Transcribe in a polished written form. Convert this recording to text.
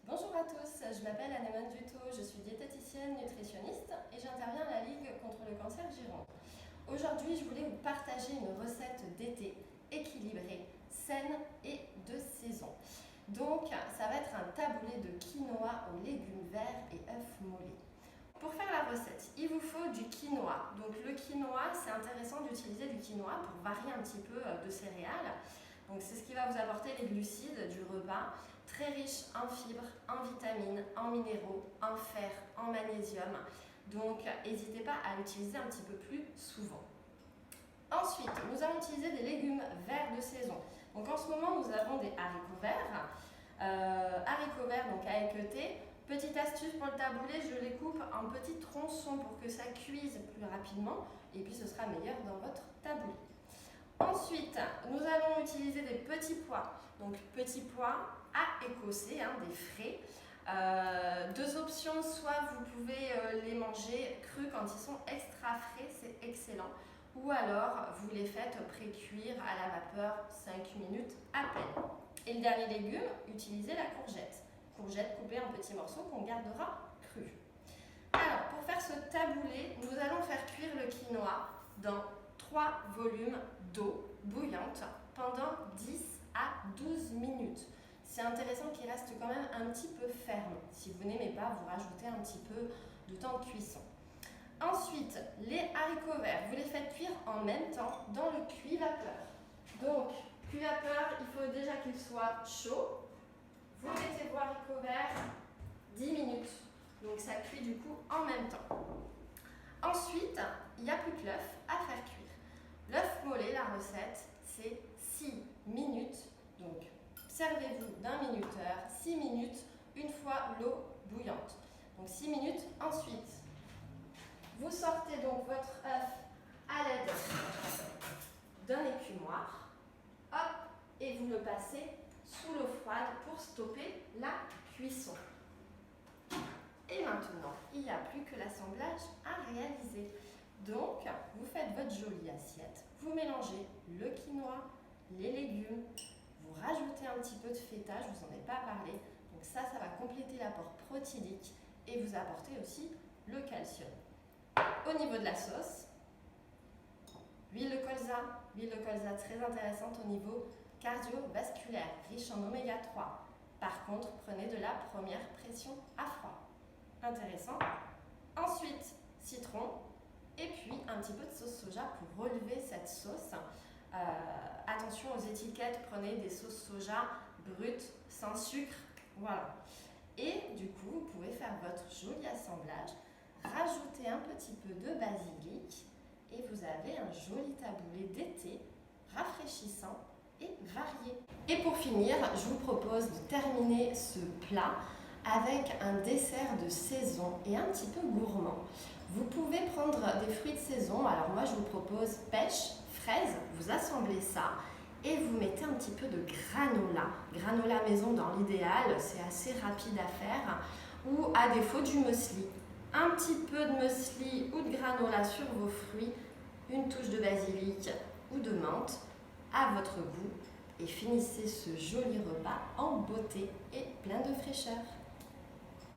Bonjour à tous, je m'appelle Anémone Dutot, je suis diététicienne nutritionniste et j'interviens à la Ligue contre le cancer Gironde. Aujourd'hui, je voulais vous partager une recette d'été équilibrée, saine et de saison. Donc, ça va être un taboulé de quinoa aux légumes verts et œufs mollets. Pour faire la recette, il vous faut du quinoa. Donc le quinoa, c'est intéressant d'utiliser du quinoa pour varier un petit peu de céréales. Donc c'est ce qui va vous apporter les glucides du repas, très riche en fibres, en vitamines, en minéraux, en fer, en magnésium. Donc n'hésitez pas à l'utiliser un petit peu plus souvent. Ensuite, nous allons utiliser des légumes verts de saison. Donc en ce moment, nous avons des haricots verts. Haricots verts donc à équeuter. Petite astuce pour le taboulé, je les coupe en petits tronçons pour que ça cuise plus rapidement et puis ce sera meilleur dans votre taboulé. Ensuite, nous allons utiliser des petits pois. Donc petits pois à écosser, des frais. Deux options, soit vous pouvez les manger crus quand ils sont extra frais, c'est excellent. Ou alors vous les faites pré-cuire à la vapeur 5 minutes à peine. Et le dernier légume, utilisez la courgette. Courgette coupée en petits morceaux qu'on gardera crus. Alors, pour faire ce taboulé, nous allons faire cuire le quinoa dans 3 volumes d'eau bouillante pendant 10 à 12 minutes. C'est intéressant qu'il reste quand même un petit peu ferme. Si vous n'aimez pas, vous rajoutez un petit peu de temps de cuisson. Ensuite, les haricots verts, vous les faites cuire en même temps dans le cuit-vapeur. Donc, cuit-vapeur, il faut déjà qu'il soit chaud. Vous mettez vos haricots verts 10 minutes. Donc ça cuit du coup en même temps. Ensuite, il n'y a plus que l'œuf à faire cuire. L'œuf mollet, la recette, c'est 6 minutes. Donc servez-vous d'un minuteur, 6 minutes, une fois l'eau bouillante. Donc 6 minutes. Ensuite, vous sortez donc votre œuf à l'aide d'un écumoire. Hop, et vous le passez sous l'eau froide pour stopper la cuisson. Et maintenant, il n'y a plus que l'assemblage à réaliser. Donc, vous faites votre jolie assiette, vous mélangez le quinoa, les légumes, vous rajoutez un petit peu de feta, je ne vous en ai pas parlé. Donc ça va compléter l'apport protéique et vous apporter aussi le calcium. Au niveau de la sauce, huile de colza très intéressante au niveau cardiovasculaire, riche en oméga 3. Par contre, prenez de la première pression à froid. Intéressant. Ensuite, citron et puis un petit peu de sauce soja pour relever cette sauce. Attention aux étiquettes, prenez des sauces soja brutes, sans sucre. Voilà. Et du coup, vous pouvez faire votre joli assemblage, rajouter un petit peu de basilic et vous avez un joli taboulé d'été, rafraîchissant et varié. Et pour finir, je vous propose de terminer ce plat avec un dessert de saison et un petit peu gourmand. Vous pouvez prendre des fruits de saison. Alors moi, je vous propose pêche, fraise, vous assemblez ça et vous mettez un petit peu de granola. Granola maison dans l'idéal, c'est assez rapide à faire. Ou à défaut du muesli. Un petit peu de muesli ou de granola sur vos fruits, une touche de basilic ou de menthe à votre goût et finissez ce joli repas en beauté et plein de fraîcheur.